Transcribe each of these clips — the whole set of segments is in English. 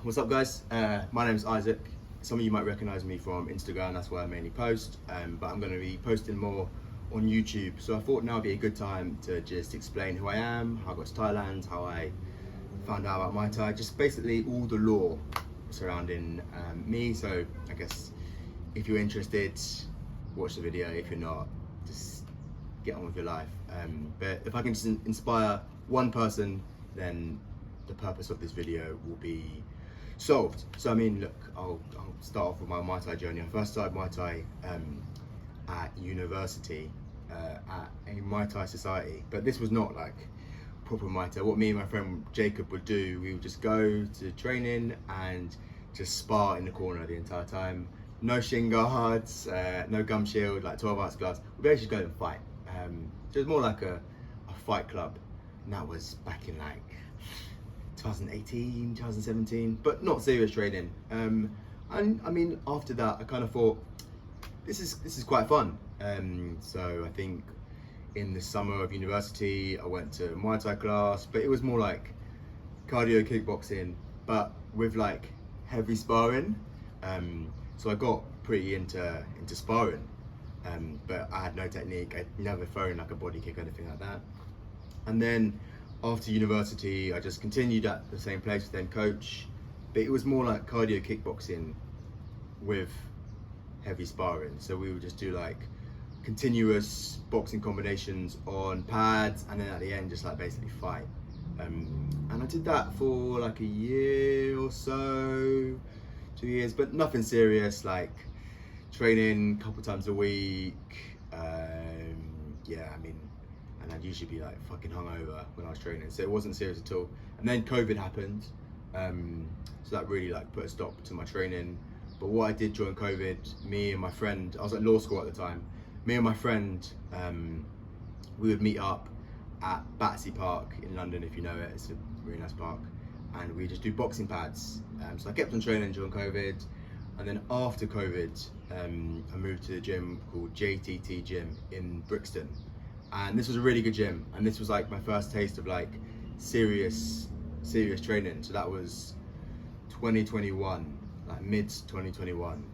What's up, guys? My name is Isaac. Some of you might recognize me from Instagram, that's where I mainly post, but I'm going to be posting more on YouTube. So I thought now would be a good time to just explain who I am, how I got to Thailand, how I found out about Muay Thai, just basically all the lore surrounding me. So I guess if you're interested, watch the video. If you're not, just get on with your life. But if I can just inspire one person, then the purpose of this video will be solved. So I mean, look, I'll start off with my Muay Thai journey. I first started Muay Thai at university at a Muay Thai society, but this was not like proper Muay Thai. What me and my friend Jacob would do, we would just go to training and just spar in the corner the entire time. No shin guards, no gum shield, like 12-ounce gloves. We basically go and fight. So it was more like a fight club, and that was back in like 2018, 2017, but not serious training. And I mean, after that, I kind of thought this is quite fun. So I think in the summer of university, I went to Muay Thai class, but it was more like cardio kickboxing, but with like heavy sparring. So I got pretty into sparring, but I had no technique. I'd never thrown like a body kick or anything like that. And then after university, I just continued at the same place with the same coach, but it was more like cardio kickboxing with heavy sparring. So we would just do like continuous boxing combinations on pads, and then at the end just like basically fight. And I did that for like a year or so, 2 years, but nothing serious, like training a couple times a week. Yeah, I mean, and I'd usually be like fucking hungover when I was training, so it wasn't serious at all. And then COVID happened, so that really like put a stop to my training. But what I did during COVID, me and my friend, I was at law school at the time, me and my friend, we would meet up at Battersea Park in London, if you know it. It's a really nice park, and we just do boxing pads. So I kept on training during COVID, and then after COVID, I moved to a gym called JTT Gym in Brixton. And this was a really good gym, and this was like my first taste of like serious training. So that was 2021, like mid 2021,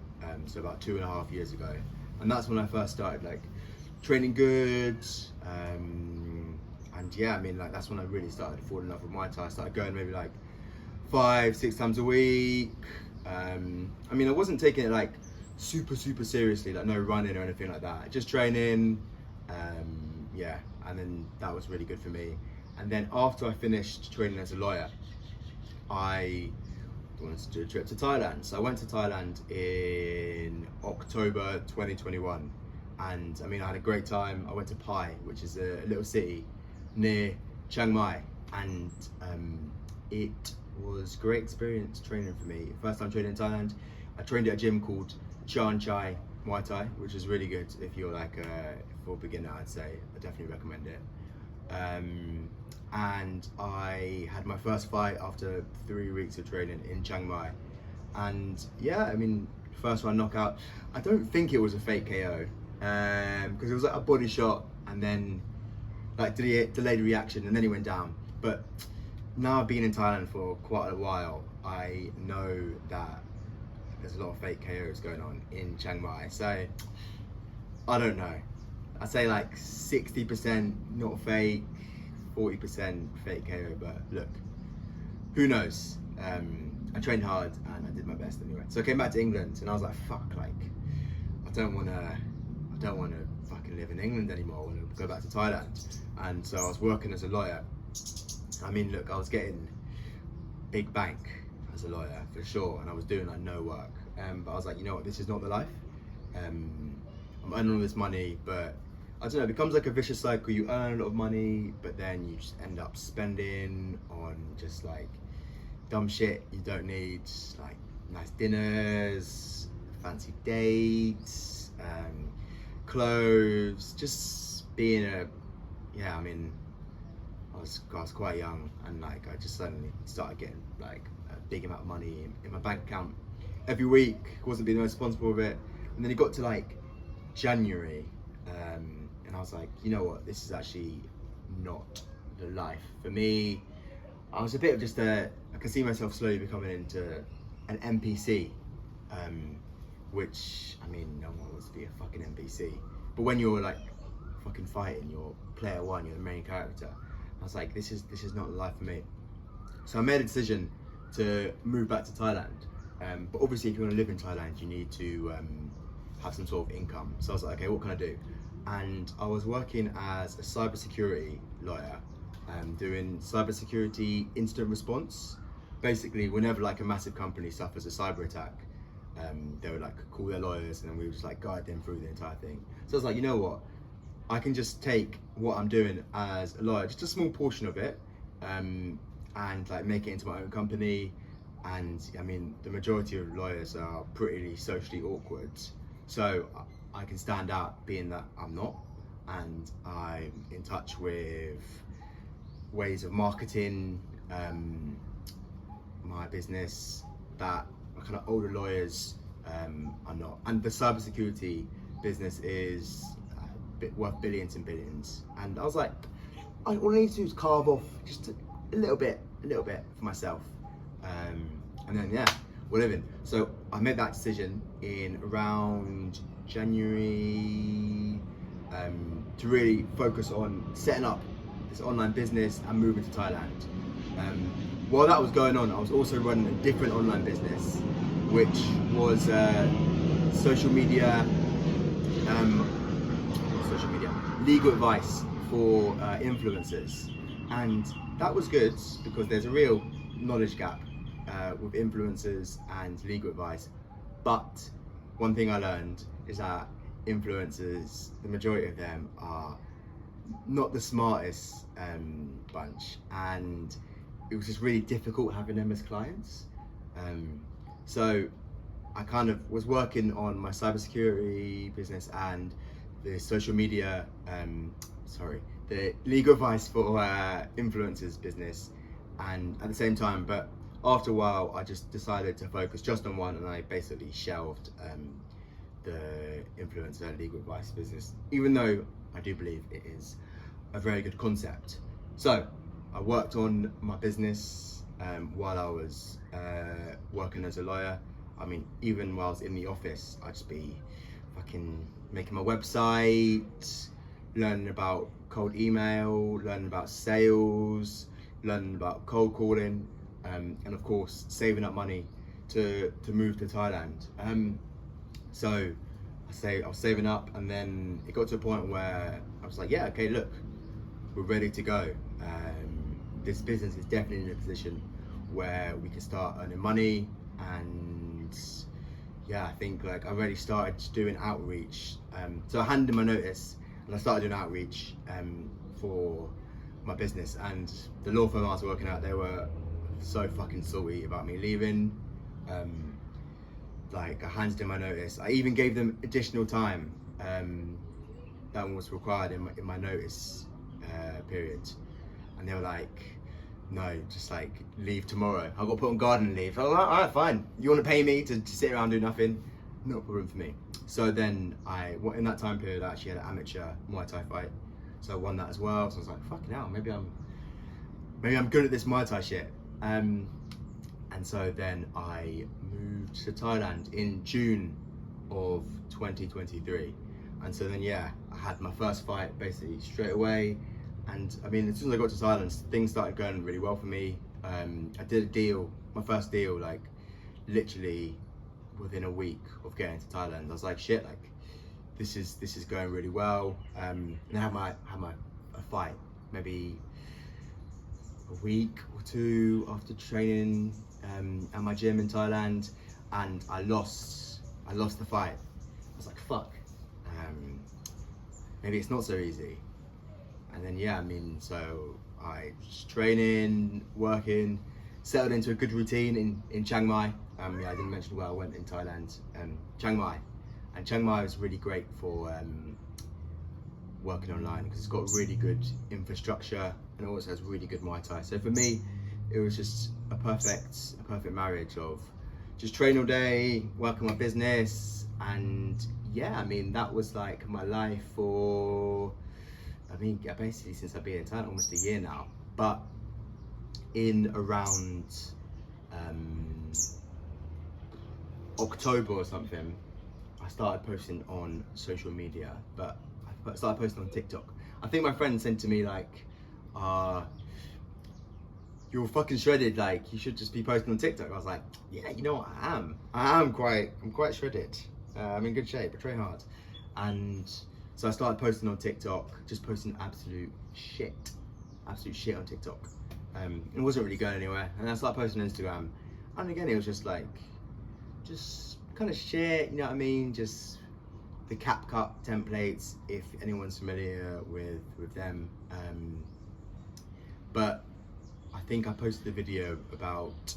so about 2.5 years ago. And that's when I first started like training good, and yeah, I mean, like that's when I really started falling in love with Muay Thai. I started going maybe like 5-6 times a week. I mean, I wasn't taking it like super seriously, like no running or anything like that, just training. Yeah, and then that was really good for me. And then after I finished training as a lawyer, I wanted to do a trip to Thailand. So I went to Thailand in October 2021, and I mean, I had a great time. I went to Pai, which is a little city near Chiang Mai, and it was a great experience training for me. First time training in Thailand. I trained at a gym called Chan Chai Muay Thai, which is really good if you're like for a beginner. I'd say I definitely recommend it. And I had my first fight after 3 weeks of training in Chiang Mai, and yeah, I mean, first round knockout. I don't think it was a fake KO, because it was like a body shot and then like delayed reaction, and then he went down. But now I've been in Thailand for quite a while, I know that there's a lot of fake KOs going on in Chiang Mai. So I don't know. I'd say like 60% not fake, 40% fake KO. But look, who knows? I trained hard and I did my best anyway. So I came back to England and I was like, fuck, like I don't wanna fucking live in England anymore. I wanna go back to Thailand. And so I was working as a lawyer. I mean, look, I was getting big bank as a lawyer for sure, and I was doing like no work. But I was like, you know what, this is not the life. I'm earning all this money, but I don't know, it becomes like a vicious cycle. You earn a lot of money, but then you just end up spending on just like dumb shit you don't need, like nice dinners, fancy dates, clothes, just being yeah, I mean, I was quite young, and like I just suddenly started getting like a big amount of money in my bank account every week. Wasn't being the most responsible of it, and then it got to like January, and I was like, you know what, this is actually not the life for me. I was a bit of just I could see myself slowly becoming into an NPC, which, I mean, no one wants to be a fucking NPC. But when you're like fucking fighting, you're player one, you're the main character. I was like, this is not life for me. So I made a decision to move back to Thailand. But obviously, if you want to live in Thailand, you need to have some sort of income. So I was like, okay, what can I do? And I was working as a cybersecurity lawyer, doing cybersecurity incident response. Basically, whenever like a massive company suffers a cyber attack, they would like call their lawyers, and then we would just like guide them through the entire thing. So I was like, you know what? I can just take what I'm doing as a lawyer, just a small portion of it, and like make it into my own company. And I mean, the majority of lawyers are pretty socially awkward, so I can stand out being that I'm not, and I'm in touch with ways of marketing my business that kind of older lawyers are not. And the cybersecurity business is worth billions and billions. And I was like, all I need to do is carve off just a little bit for myself. And then yeah, we're living. So I made that decision in around January to really focus on setting up this online business and moving to Thailand. While that was going on, I was also running a different online business, which was social media legal advice for influencers. And that was good because there's a real knowledge gap with influencers and legal advice. But one thing I learned is that influencers, the majority of them, are not the smartest bunch, and it was just really difficult having them as clients. So I kind of was working on my cybersecurity business and the social media, the legal advice for influencers business, and at the same time. But after a while, I just decided to focus just on one, and I basically shelved the influencer legal advice business, even though I do believe it is a very good concept. So I worked on my business while I was working as a lawyer. I mean, even while I was in the office, I'd just be fucking making my website, learning about cold email, learning about sales, learning about cold calling, and of course saving up money to move to Thailand. So I was saving up, and then it got to a point where I was like, yeah, okay, look, we're ready to go. This business is definitely in a position where we can start earning money. And yeah, I think like I already started doing outreach. So I handed in my notice and I started doing outreach for my business. And the law firm I was working at, they were so fucking salty about me leaving. Like I handed in my notice. I even gave them additional time that was required in my notice period. And they were like, no, just like leave tomorrow. I got put on garden leave. I was like, all right, fine. You want to pay me to sit around and do nothing? Not a problem for me. So then in that time period, I actually had an amateur Muay Thai fight. So I won that as well. So I was like, fucking hell, maybe I'm good at this Muay Thai shit. And so then I moved to Thailand in June of 2023. And so then, yeah, I had my first fight basically straight away. And I mean, as soon as I got to Thailand, things started going really well for me. I did a deal, my first deal, like literally within a week of getting to Thailand. I was like, shit, like this is going really well. And I had a fight maybe a week or two after training at my gym in Thailand, and I lost the fight. I was like, fuck, maybe it's not so easy. And then yeah, I mean, so I was training, working, settled into a good routine in Chiang Mai. Yeah, I didn't mention where I went in Thailand, Chiang Mai. And Chiang Mai was really great for working online because it's got really good infrastructure and it also has really good Muay Thai. So for me, it was just a perfect marriage of just train all day, work on my business, and yeah, I mean, that was like my life for, I mean, basically since I've been in Thailand almost a year now. But in around October or something, I started posting on social media, but I started posting on TikTok. I think my friend said to me like, you're fucking shredded, like you should just be posting on TikTok. I was like, yeah, you know what, I'm quite shredded. I'm in good shape, I train hard. And so I started posting on TikTok, just posting absolute shit on TikTok. It wasn't really going anywhere. And I started posting on Instagram, and again, it was just like, just kind of shit, you know what I mean? Just the CapCut templates, if anyone's familiar with them. But I think I posted a video about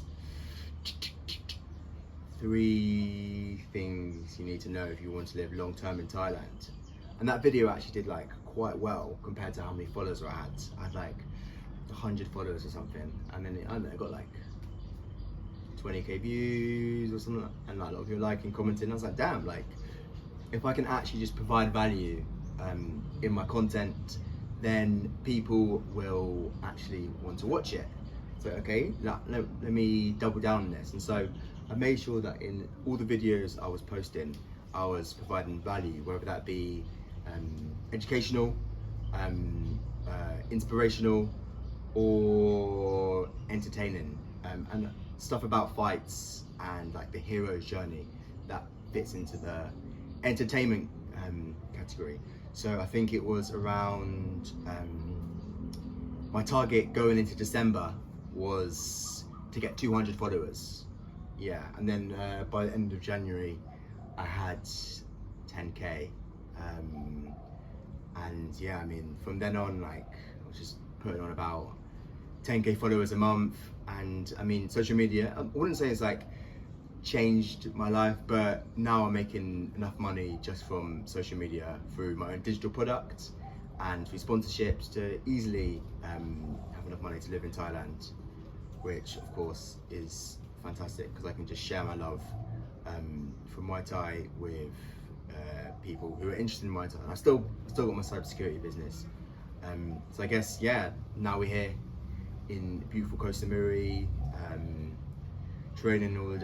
3 things you need to know if you want to live long term in Thailand. And that video actually did like quite well compared to how many followers I had. I had like 100 followers or something, and then I don't know, I got like 20k views or something, and like a lot of people liking, commenting. I was like, damn, like if I can actually just provide value in my content, then people will actually want to watch it. So okay, let me double down on this. And so I made sure that in all the videos I was posting, I was providing value, whether that be educational, inspirational, or entertaining, and stuff about fights and like the hero's journey that fits into the entertainment category. So I think it was around my target going into December was to get 200 followers. Yeah, and then by the end of January I had 10k, and yeah, I mean from then on, like I was just putting on about 10k followers a month. And I mean, social media, I wouldn't say it's like changed my life, but now I'm making enough money just from social media through my own digital products and through sponsorships to easily have enough money to live in Thailand, which of course is fantastic because I can just share my love for Muay Thai with people who are interested in Muay Thai. And I still got my cybersecurity business. So I guess, yeah, now we're here in beautiful Koh Samui, training all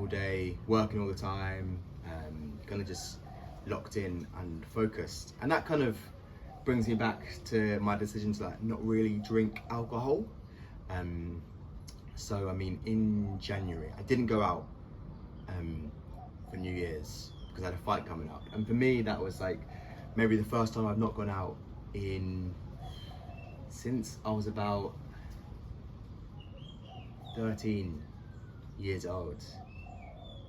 day, working all the time, kind of just locked in and focused. And that kind of brings me back to my decision to like not really drink alcohol. So I mean, in January, I didn't go out for New Year's because I had a fight coming up. And for me, that was like maybe the first time I've not gone out since I was about 13 years old.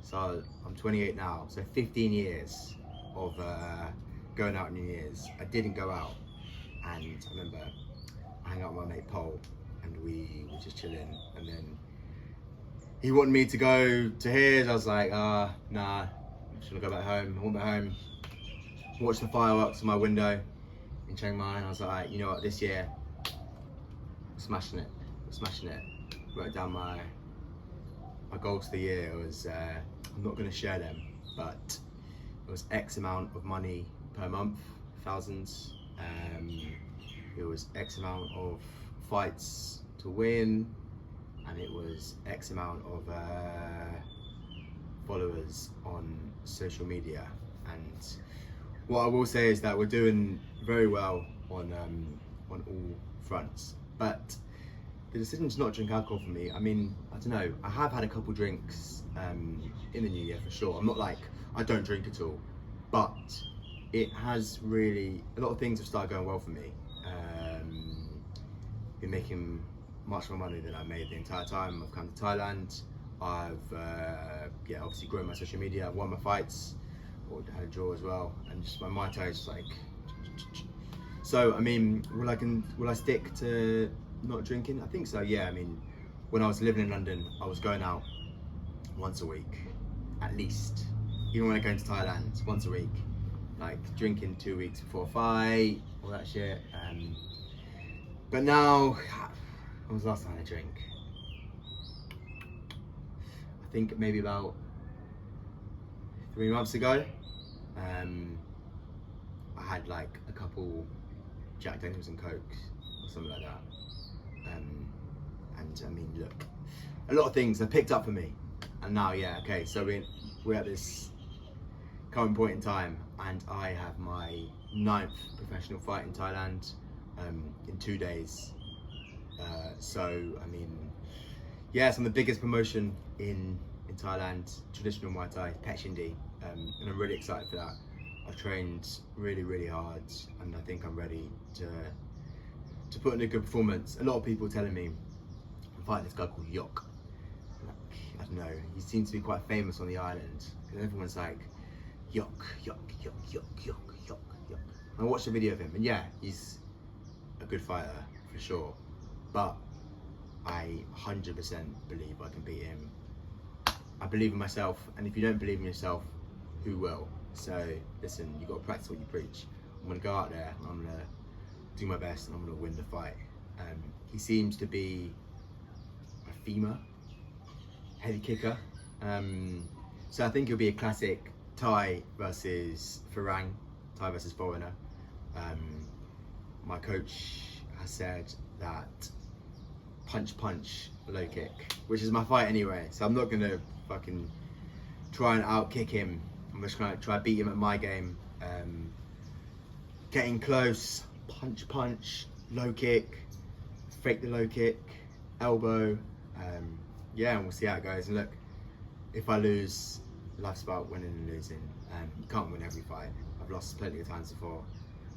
So I'm 28 now, so 15 years of going out New Year's. I didn't go out, and I remember I hung out with my mate Paul, and we were just chilling, and then he wanted me to go to his. I was like, nah, I'm just gonna go back home. I went back home, watched the fireworks from my window in Chiang Mai, and I was like, right, you know what, this year, we're smashing it. Wrote down my goals for the year. It was, I'm not going to share them, but it was X amount of money per month, thousands. It was X amount of fights to win, and it was X amount of followers on social media. And what I will say is that we're doing very well on all fronts, but the decision to not drink alcohol for me, I mean, I don't know, I have had a couple drinks in the new year for sure. I'm not like, I don't drink at all, but it has really, a lot of things have started going well for me. Been making much more money than I made the entire time I've come to Thailand. I've obviously grown my social media, I've won my fights, or had a draw as well, and just my Muay Thai is just like, so I mean, will I stick to not drinking? I think so, yeah. I mean, when I was living in London, I was going out once a week, at least. Even when I go to Thailand, once a week. Like drinking 2 weeks before a fight, all that shit. But now, when was the last time I drank? I think maybe about 3 months ago. I had like a couple Jack Daniels and Cokes or something like that. And I mean, look, a lot of things have picked up for me, and now, yeah, okay, so we're at this current point in time, and I have my 9th professional fight in Thailand in 2 days. So I mean, yeah, it's on the biggest promotion in Thailand, traditional Muay Thai, Pechindi, and I'm really excited for that. I've trained really hard, and I think I'm ready to put in a good performance. A lot of people telling me I'm fighting this guy called Yok. Like, I don't know, he seems to be quite famous on the island, because everyone's like, Yok. I watched a video of him, and yeah, he's a good fighter for sure, but I 100% believe I can beat him. I believe in myself, and if you don't believe in yourself, who will? So listen, you got to practice what you preach. I'm gonna go out there, and I'm gonna do my best, and I'm gonna win the fight. He seems to be a femur, heavy kicker. So I think it'll be a classic Thai versus Farang, Thai versus foreigner. My coach has said that punch, low kick, which is my fight anyway. So I'm not gonna fucking try and out kick him. I'm just gonna try to beat him at my game. Getting close, punch, low kick, fake the low kick, elbow. Yeah, and we'll see how it goes. And look, if I lose, life's about winning and losing. You can't win every fight. I've lost plenty of times before,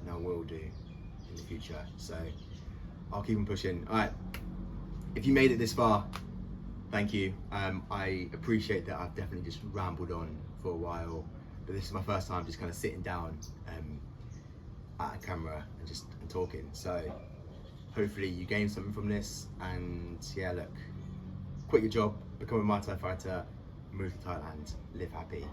and I will do in the future. So I'll keep on pushing. All right, if you made it this far, thank you. I appreciate that I've definitely just rambled on for a while, but this is my first time just kind of sitting down at a camera and just talking. So hopefully you gain something from this, and yeah, look, quit your job, become a Muay Thai fighter, move to Thailand, live happy.